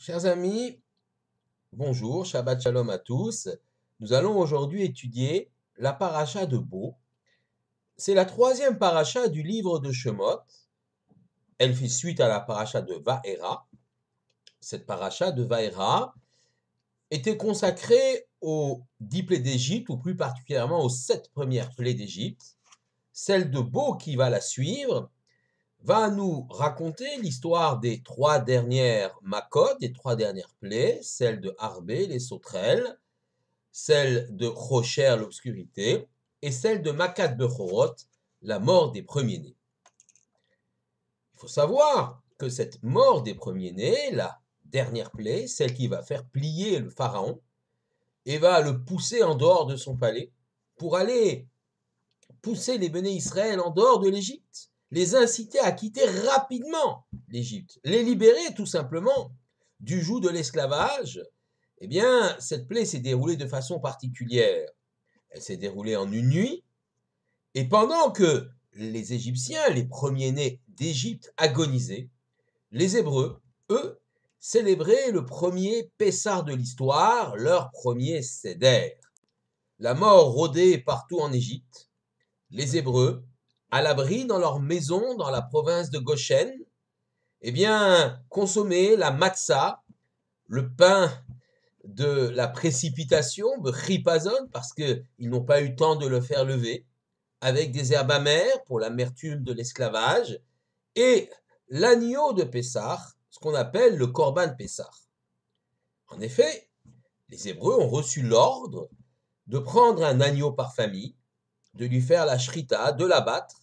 Chers amis, bonjour, Shabbat Shalom à tous. Nous allons aujourd'hui étudier la paracha de Bo. C'est la troisième paracha du livre de Shemot. Elle fait suite à la paracha de Vaera. Cette paracha de Vaera était consacrée aux 10 plaies d'Égypte, ou plus particulièrement aux 7 premières plaies d'Égypte. Celle de Bo qui va la suivre va nous raconter l'histoire des 3 dernières Makot, des 3 dernières plaies, celle de Harbé, les sauterelles, celle de Rocher, l'obscurité, et celle de Makat Bechorot, la mort des premiers-nés. Il faut savoir que cette mort des premiers-nés, la dernière plaie, celle qui va faire plier le pharaon, et va le pousser en dehors de son palais, pour aller pousser les Béné Israël en dehors de l'Égypte, les inciter à quitter rapidement l'Égypte, les libérer tout simplement du joug de l'esclavage. Eh bien, cette plaie s'est déroulée de façon particulière. Elle s'est déroulée en une nuit, et pendant que les Égyptiens, les premiers-nés d'Égypte, agonisaient, les Hébreux, eux, célébraient le premier Pessar de l'histoire, leur premier Seder. La mort rôdait partout en Égypte. Les Hébreux, à l'abri dans leur maison dans la province de Goshen, eh bien, consommaient la matzah, le pain de la précipitation, le chipazon, parce qu'ils n'ont pas eu le temps de le faire lever, avec des herbes amères pour l'amertume de l'esclavage, et l'agneau de Pessah, ce qu'on appelle le Korban Pessah. En effet, les Hébreux ont reçu l'ordre de prendre un agneau par famille, de lui faire la shrita, de l'abattre,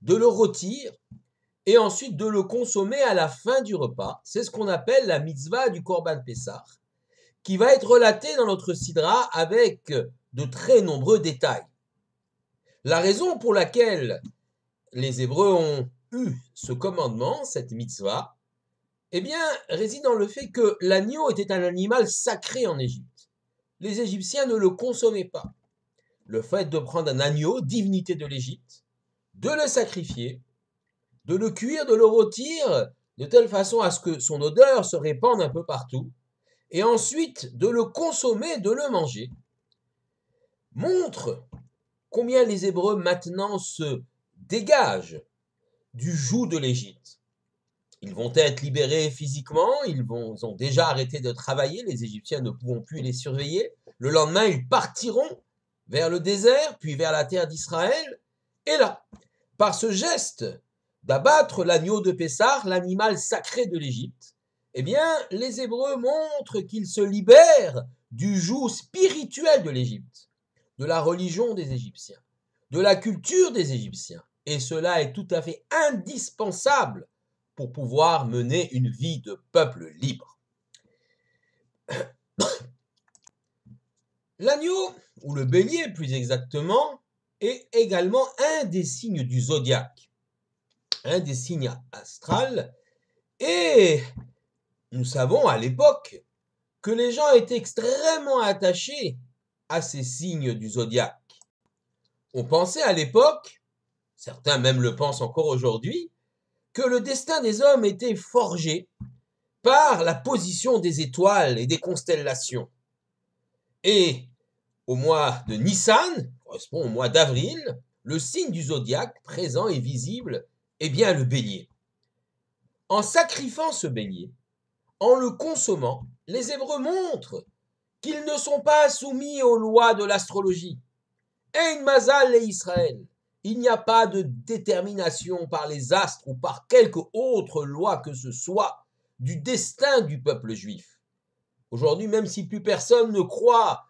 de le rôtir, et ensuite de le consommer à la fin du repas. C'est ce qu'on appelle la mitzvah du Korban Pessah, qui va être relatée dans notre sidra avec de très nombreux détails. La raison pour laquelle les Hébreux ont eu ce commandement, cette mitzvah, eh bien, réside dans le fait que l'agneau était un animal sacré en Égypte. Les Égyptiens ne le consommaient pas. Le fait de prendre un agneau, divinité de l'Égypte, de le sacrifier, de le cuire, de le rôtir, de telle façon à ce que son odeur se répande un peu partout, et ensuite de le consommer, de le manger, montre combien les Hébreux maintenant se dégagent du joug de l'Égypte. Ils vont être libérés physiquement, ils ont déjà arrêté de travailler, les Égyptiens ne pourront plus les surveiller. Le lendemain, ils partiront vers le désert, puis vers la terre d'Israël. Et là, par ce geste d'abattre l'agneau de Pessah, l'animal sacré de l'Égypte, eh bien, les Hébreux montrent qu'ils se libèrent du joug spirituel de l'Égypte, de la religion des Égyptiens, de la culture des Égyptiens. Et cela est tout à fait indispensable pour pouvoir mener une vie de peuple libre. L'agneau, ou le bélier plus exactement, est également un des signes du zodiaque, un des signes astrales, et nous savons à l'époque que les gens étaient extrêmement attachés à ces signes du zodiaque. On pensait à l'époque, certains même le pensent encore aujourd'hui, que le destin des hommes était forgé par la position des étoiles et des constellations. Et au mois de Nissan, correspond au mois d'avril, le signe du zodiaque présent et visible est bien le bélier. En sacrifiant ce bélier, en le consommant, les Hébreux montrent qu'ils ne sont pas soumis aux lois de l'astrologie. Ein mazal le Israël. Il n'y a pas de détermination par les astres ou par quelque autre loi que ce soit du destin du peuple juif. Aujourd'hui, même si plus personne ne croit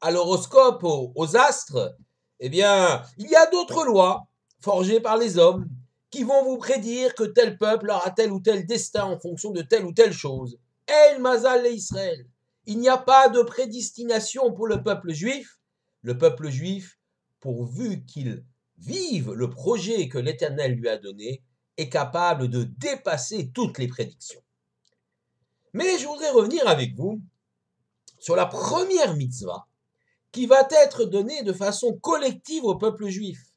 à l'horoscope, aux astres, eh bien, il y a d'autres lois forgées par les hommes qui vont vous prédire que tel peuple aura tel ou tel destin en fonction de telle ou telle chose. El Mazal le Israël. Il n'y a pas de prédestination pour le peuple juif. Le peuple juif, pourvu qu'il vive le projet que l'Éternel lui a donné, est capable de dépasser toutes les prédictions. Mais je voudrais revenir avec vous sur la première mitzvah qui va être donnée de façon collective au peuple juif.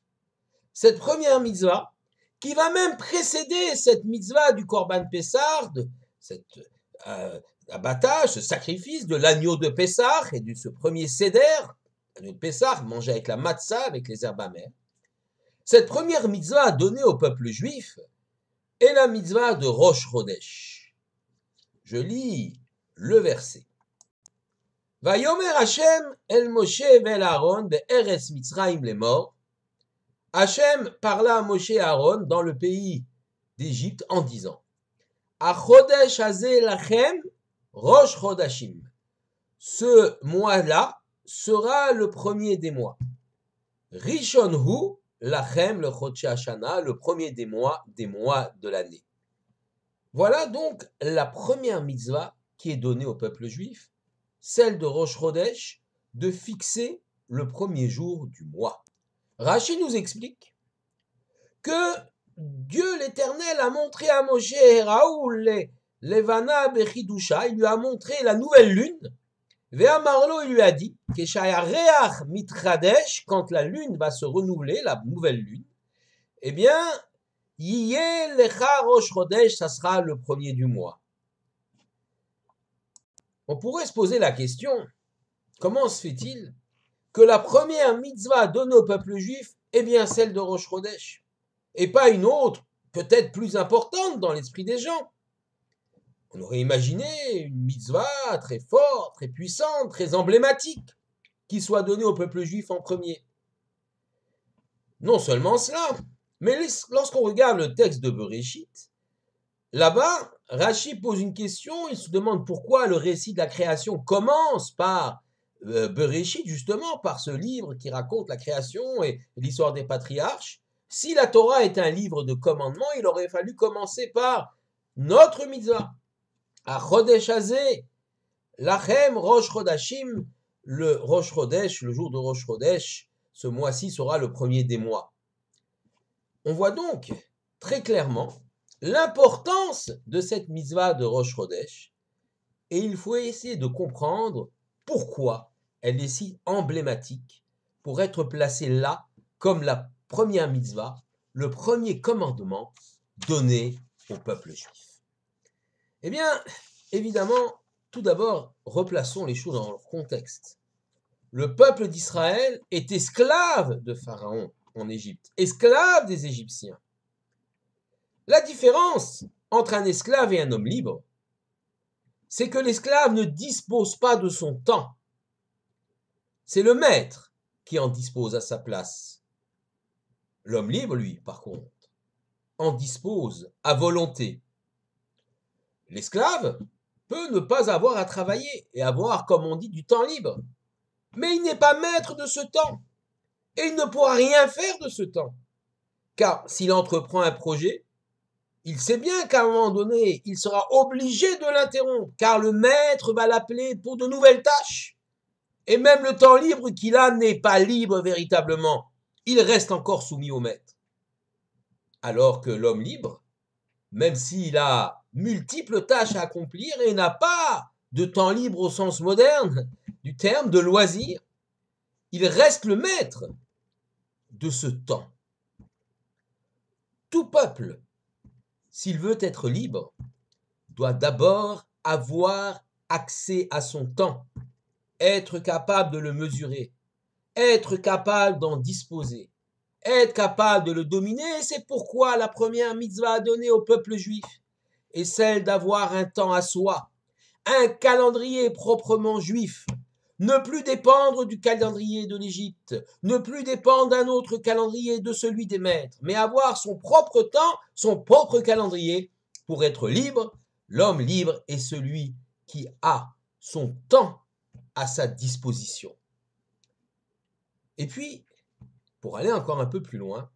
Cette première mitzvah, qui va même précéder cette mitzvah du Korban Pessah, cette abattage, ce sacrifice de l'agneau de Pessah et de ce premier seder, l'agneau de Pessah mangé avec la matzah, avec les herbes amères. Cette première mitzvah donnée au peuple juif est la mitzvah de Rosh Chodesh. Je lis le verset. Vayomer Hashem el Moshe vel Aaron be'eretz Mitzrayim lemor. Hashem parla à Moshe et Aaron dans le pays d'Égypte en disant Achodesh hazeh lachem Rosh Chodashim. Ce mois-là sera le premier des mois. Rishon hu lachem le Chodshei Hashana, le premier des mois de l'année. Voilà donc la première mitzvah qui est donnée au peuple juif, celle de Rosh Chodesh, de fixer le premier jour du mois. Rashi nous explique que Dieu l'Éternel a montré à Moshe et Raoul Levana Bechidusha, il lui a montré la nouvelle lune. Ve'amarlo, il lui a dit, Keshayareach mitchadesh, quand la lune va se renouveler, la nouvelle lune, eh bien, Yiyeh lecha Rosh Chodesh, ça sera le premier du mois. On pourrait se poser la question, comment se fait-il que la première mitzvah donnée au peuple juif est bien celle de Rosh Chodesh, et pas une autre, peut-être plus importante dans l'esprit des gens? On aurait imaginé une mitzvah très forte, très puissante, très emblématique, qui soit donnée au peuple juif en premier. Non seulement cela, mais lorsqu'on regarde le texte de Bereshit, là-bas, Rashi pose une question, il se demande pourquoi le récit de la création commence par Bereshit, justement, par ce livre qui raconte la création et l'histoire des patriarches. Si la Torah est un livre de commandements, il aurait fallu commencer par notre mitzvah. À Chodesh Hazeh, Lachem Rosh Chodashim, le Rosh Chodesh, le jour de Rosh Chodesh, ce mois-ci sera le premier des mois. On voit donc très clairement l'importance de cette mitzvah de Rosh Chodesh, et il faut essayer de comprendre pourquoi elle est si emblématique pour être placée là comme la première mitzvah, le premier commandement donné au peuple juif. Eh bien, évidemment, tout d'abord, replaçons les choses dans leur contexte. Le peuple d'Israël est esclave de Pharaon en Égypte, esclave des Égyptiens. La différence entre un esclave et un homme libre, c'est que l'esclave ne dispose pas de son temps. C'est le maître qui en dispose à sa place. L'homme libre, lui, par contre, en dispose à volonté. L'esclave peut ne pas avoir à travailler et avoir, comme on dit, du temps libre. Mais il n'est pas maître de ce temps. Et il ne pourra rien faire de ce temps. Car s'il entreprend un projet, il sait bien qu'à un moment donné, il sera obligé de l'interrompre, car le maître va l'appeler pour de nouvelles tâches. Et même le temps libre qu'il a n'est pas libre véritablement. Il reste encore soumis au maître. Alors que l'homme libre, même s'il a multiples tâches à accomplir et n'a pas de temps libre au sens moderne du terme, de loisir, il reste le maître de ce temps. Tout peuple, s'il veut être libre, doit d'abord avoir accès à son temps, être capable de le mesurer, être capable d'en disposer, être capable de le dominer. C'est pourquoi la première mitzvah donnée au peuple juif est celle d'avoir un temps à soi, un calendrier proprement juif, ne plus dépendre du calendrier de l'Égypte, ne plus dépendre d'un autre calendrier de celui des maîtres, mais avoir son propre temps, son propre calendrier pour être libre. L'homme libre est celui qui a son temps à sa disposition. Et puis, pour aller encore un peu plus loin,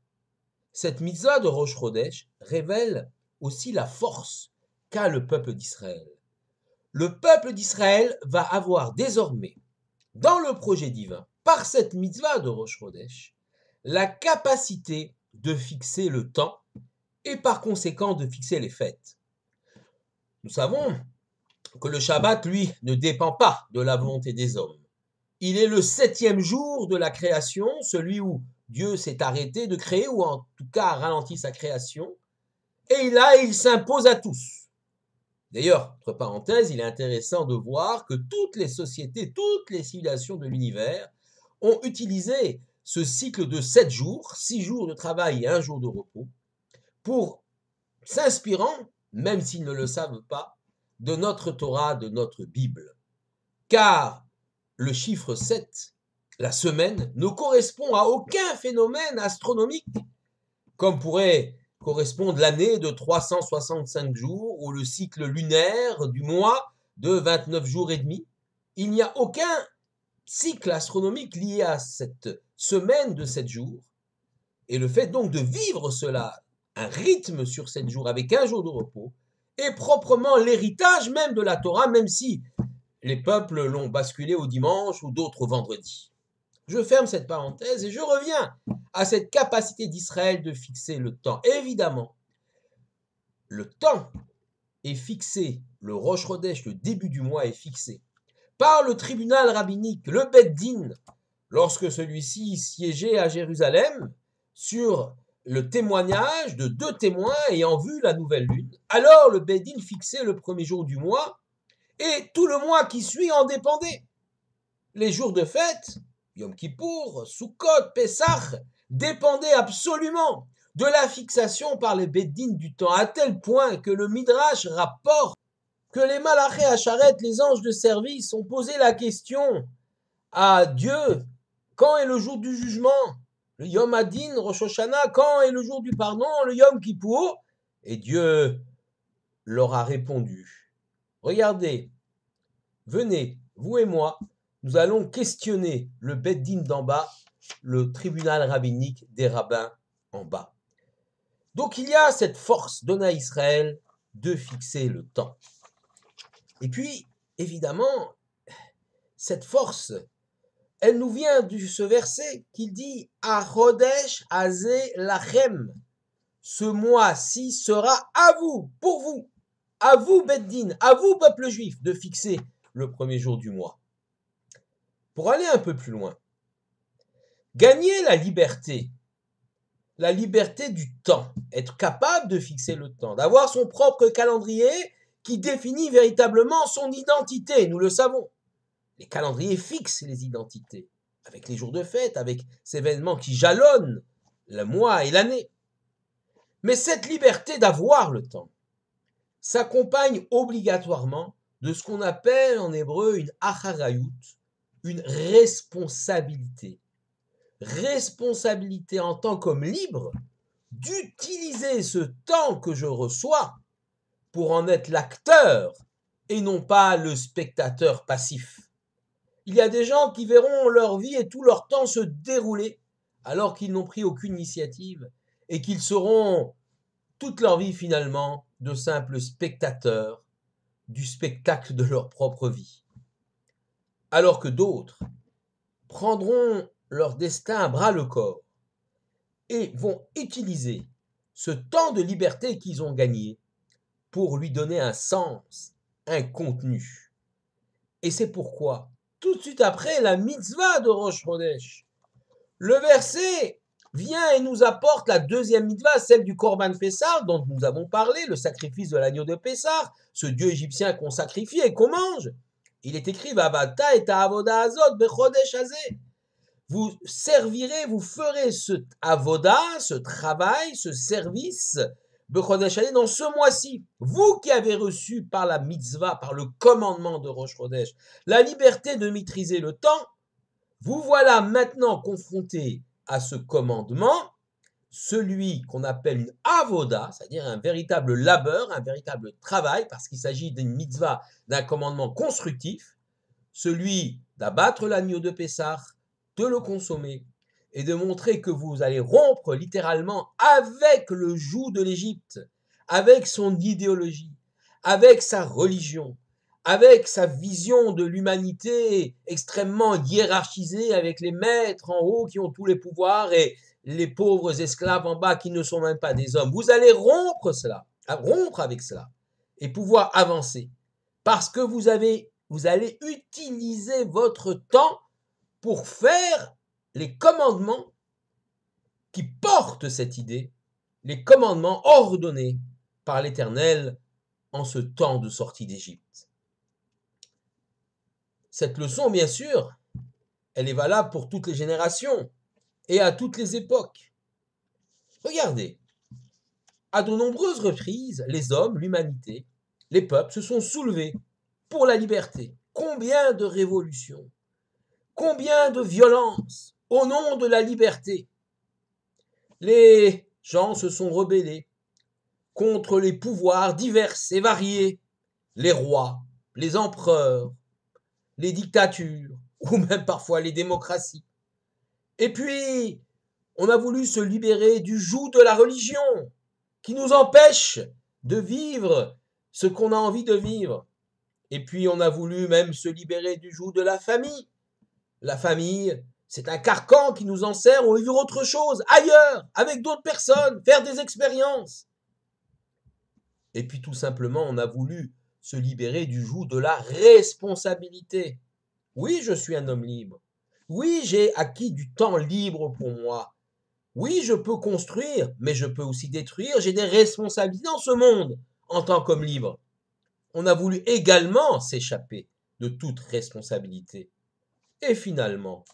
cette mitzvah de Rosh Chodesh révèle aussi la force qu'a le peuple d'Israël. Le peuple d'Israël va avoir désormais, dans le projet divin, par cette mitzvah de Rosh Chodesh, la capacité de fixer le temps et par conséquent de fixer les fêtes. Nous savons que le Shabbat, lui, ne dépend pas de la volonté des hommes. Il est le 7e jour de la création, celui où Dieu s'est arrêté de créer, ou en tout cas a ralenti sa création, et là, il s'impose à tous. D'ailleurs, entre parenthèses, il est intéressant de voir que toutes les sociétés, toutes les civilisations de l'univers ont utilisé ce cycle de 7 jours, 6 jours de travail et 1 jour de repos, pour s'inspirant, même s'ils ne le savent pas, de notre Torah, de notre Bible. Car le chiffre 7, la semaine, ne correspond à aucun phénomène astronomique, comme pourrait correspondre l'année de 365 jours ou le cycle lunaire du mois de 29 jours et demi. Il n'y a aucun cycle astronomique lié à cette semaine de 7 jours. Et le fait donc de vivre cela, un rythme sur 7 jours avec 1 jour de repos, est proprement l'héritage même de la Torah, même si les peuples l'ont basculé au dimanche ou d'autres au vendredi. Je ferme cette parenthèse et je reviens à cette capacité d'Israël de fixer le temps. Évidemment, le temps est fixé, le Rosh Chodesh, le début du mois est fixé par le tribunal rabbinique, le Beth Din, lorsque celui-ci siégeait à Jérusalem sur le témoignage de 2 témoins ayant vu la nouvelle lune. Alors le Beth Din fixait le premier jour du mois et tout le mois qui suit en dépendait. Les jours de fête, Yom Kippour, Sukkot, Pessah, dépendaient absolument de la fixation par les Beth Din du temps, à tel point que le Midrash rapporte que les Malaché Hacharet, les anges de service, ont posé la question à Dieu, quand est le jour du jugement? Le Yom Adin, Rosh Hashanah, quand est le jour du pardon? Le Yom Kippour? Et Dieu leur a répondu, regardez, venez, vous et moi, nous allons questionner le Beth Din d'en bas, le tribunal rabbinique des rabbins en bas. Donc il y a cette force donnée à Israël de fixer le temps. Et puis, évidemment, cette force, elle nous vient de ce verset qui dit « Achodesh Hazeh Lachem » ce mois-ci sera à vous, pour vous, à vous, Beth Din, à vous, peuple juif, de fixer le premier jour du mois. Pour aller un peu plus loin, gagner la liberté du temps, être capable de fixer le temps, d'avoir son propre calendrier qui définit véritablement son identité, nous le savons. Les calendriers fixent les identités, avec les jours de fête, avec ces événements qui jalonnent le mois et l'année. Mais cette liberté d'avoir le temps s'accompagne obligatoirement de ce qu'on appelle en hébreu une acharayut, une responsabilité. Responsabilité en tant qu'homme libre d'utiliser ce temps que je reçois pour en être l'acteur et non pas le spectateur passif. Il y a des gens qui verront leur vie et tout leur temps se dérouler alors qu'ils n'ont pris aucune initiative et qu'ils seront toute leur vie finalement de simples spectateurs du spectacle de leur propre vie. Alors que d'autres prendront leur destin à bras le corps et vont utiliser ce temps de liberté qu'ils ont gagné pour lui donner un sens, un contenu. Et c'est pourquoi, tout de suite après la mitzvah de Rosh Chodesh, le verset vient et nous apporte la deuxième mitzvah, celle du Korban Pessah, dont nous avons parlé, le sacrifice de l'agneau de Pessah, ce dieu égyptien qu'on sacrifie et qu'on mange. Il est écrit, Vavata et avoda azot bechodesh hazeh. Vous servirez, vous ferez ce avoda, ce travail, ce service, bechodesh hazeh, dans ce mois-ci. Vous qui avez reçu par la mitzvah, par le commandement de Rosh Chodesh, la liberté de maîtriser le temps, vous voilà maintenant confronté à ce commandement, celui qu'on appelle une avoda, c'est-à-dire un véritable labeur, un véritable travail, parce qu'il s'agit d'une mitzvah, d'un commandement constructif, celui d'abattre l'agneau de Pessah, de le consommer et de montrer que vous allez rompre littéralement avec le joug de l'Égypte, avec son idéologie, avec sa religion, avec sa vision de l'humanité extrêmement hiérarchisée, avec les maîtres en haut qui ont tous les pouvoirs et les pauvres esclaves en bas qui ne sont même pas des hommes. Vous allez rompre avec cela et pouvoir avancer parce que vous allez utiliser votre temps pour faire les commandements qui portent cette idée, les commandements ordonnés par l'Éternel en ce temps de sortie d'Égypte. Cette leçon, bien sûr, elle est valable pour toutes les générations et à toutes les époques. Regardez, à de nombreuses reprises, les hommes, l'humanité, les peuples se sont soulevés pour la liberté. Combien de révolutions, combien de violences au nom de la liberté. Les gens se sont rebellés contre les pouvoirs divers et variés, les rois, les empereurs, les dictatures, ou même parfois les démocraties. Et puis, on a voulu se libérer du joug de la religion, qui nous empêche de vivre ce qu'on a envie de vivre. Et puis, on a voulu même se libérer du joug de la famille. La famille, c'est un carcan qui nous enserre, on veut vivre autre chose, ailleurs, avec d'autres personnes, faire des expériences. Et puis, tout simplement, on a voulu se libérer du joug de la responsabilité. Oui, je suis un homme libre. Oui, j'ai acquis du temps libre pour moi. Oui, je peux construire, mais je peux aussi détruire. J'ai des responsabilités dans ce monde en tant qu'homme libre. On a voulu également s'échapper de toute responsabilité. Et finalement,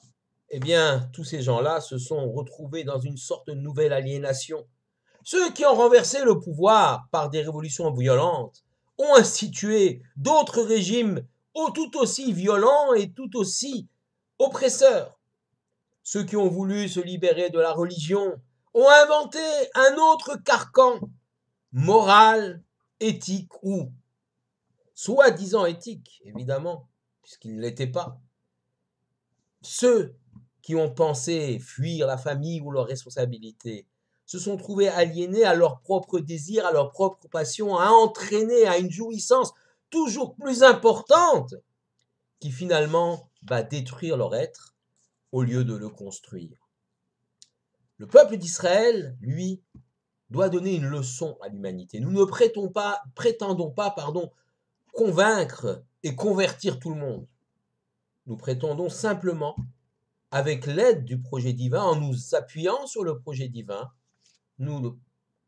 eh bien, tous ces gens-là se sont retrouvés dans une sorte de nouvelle aliénation. Ceux qui ont renversé le pouvoir par des révolutions violentes ont institué d'autres régimes tout aussi violents et tout aussi oppresseurs. Ceux qui ont voulu se libérer de la religion ont inventé un autre carcan moral, éthique ou soi-disant éthique, évidemment, puisqu'il ne l'était pas. Ceux qui ont pensé fuir la famille ou leurs responsabilités se sont trouvés aliénés à leurs propres désirs, à leurs propres passions, à entraîner à une jouissance toujours plus importante qui finalement va détruire leur être au lieu de le construire. Le peuple d'Israël, lui, doit donner une leçon à l'humanité. Nous ne prétendons pas, convaincre et convertir tout le monde. Nous prétendons simplement, avec l'aide du projet divin, en nous appuyant sur le projet divin, nous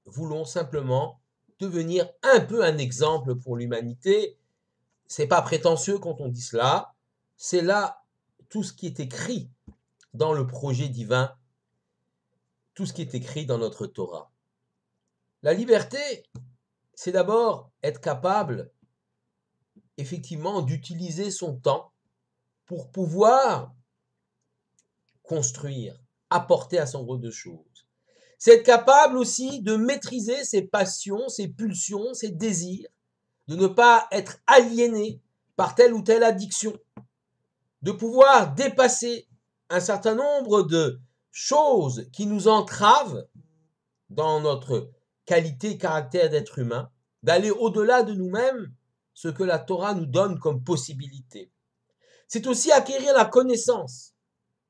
voulons simplement devenir un peu un exemple pour l'humanité. C'est pas prétentieux quand on dit cela, c'est là tout ce qui est écrit dans le projet divin, tout ce qui est écrit dans notre Torah. La liberté, c'est d'abord être capable, effectivement, d'utiliser son temps pour pouvoir construire, apporter un certain nombre de choses. C'est être capable aussi de maîtriser ses passions, ses pulsions, ses désirs, de ne pas être aliéné par telle ou telle addiction, de pouvoir dépasser un certain nombre de choses qui nous entravent dans notre qualité, caractère d'être humain, d'aller au-delà de nous-mêmes, ce que la Torah nous donne comme possibilité. C'est aussi acquérir la connaissance,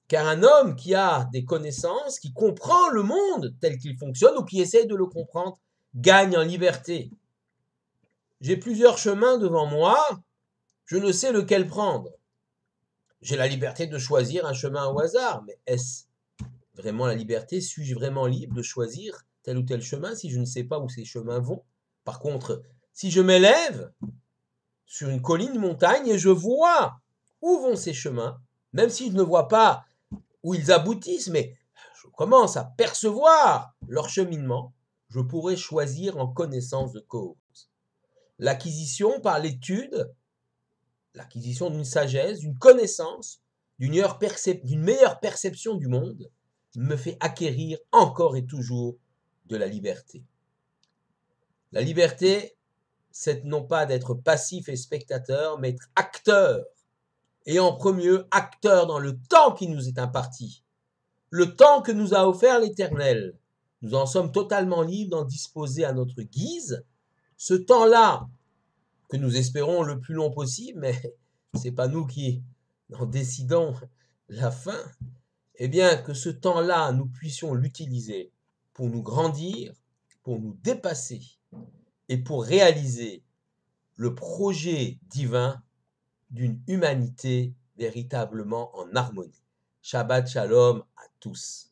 car un homme qui a des connaissances, qui comprend le monde tel qu'il fonctionne ou qui essaie de le comprendre, gagne en liberté. J'ai plusieurs chemins devant moi, je ne sais lequel prendre. J'ai la liberté de choisir un chemin au hasard, mais est-ce vraiment la liberté? Suis-je vraiment libre de choisir tel ou tel chemin si je ne sais pas où ces chemins vont? Par contre, si je m'élève sur une colline, montagne, et je vois où vont ces chemins, même si je ne vois pas où ils aboutissent, mais je commence à percevoir leur cheminement, je pourrai choisir en connaissance de cause. L'acquisition par l'étude, l'acquisition d'une sagesse, d'une connaissance, d'une meilleure perception du monde, me fait acquérir encore et toujours de la liberté. La liberté, c'est non pas d'être passif et spectateur, mais être acteur. Et en premier, acteur dans le temps qui nous est imparti. Le temps que nous a offert l'Éternel. Nous en sommes totalement libres d'en disposer à notre guise. Ce temps-là, que nous espérons le plus long possible, mais c'est pas nous qui en décidons la fin, eh bien que ce temps-là, nous puissions l'utiliser pour nous grandir, pour nous dépasser et pour réaliser le projet divin d'une humanité véritablement en harmonie. Shabbat Shalom à tous.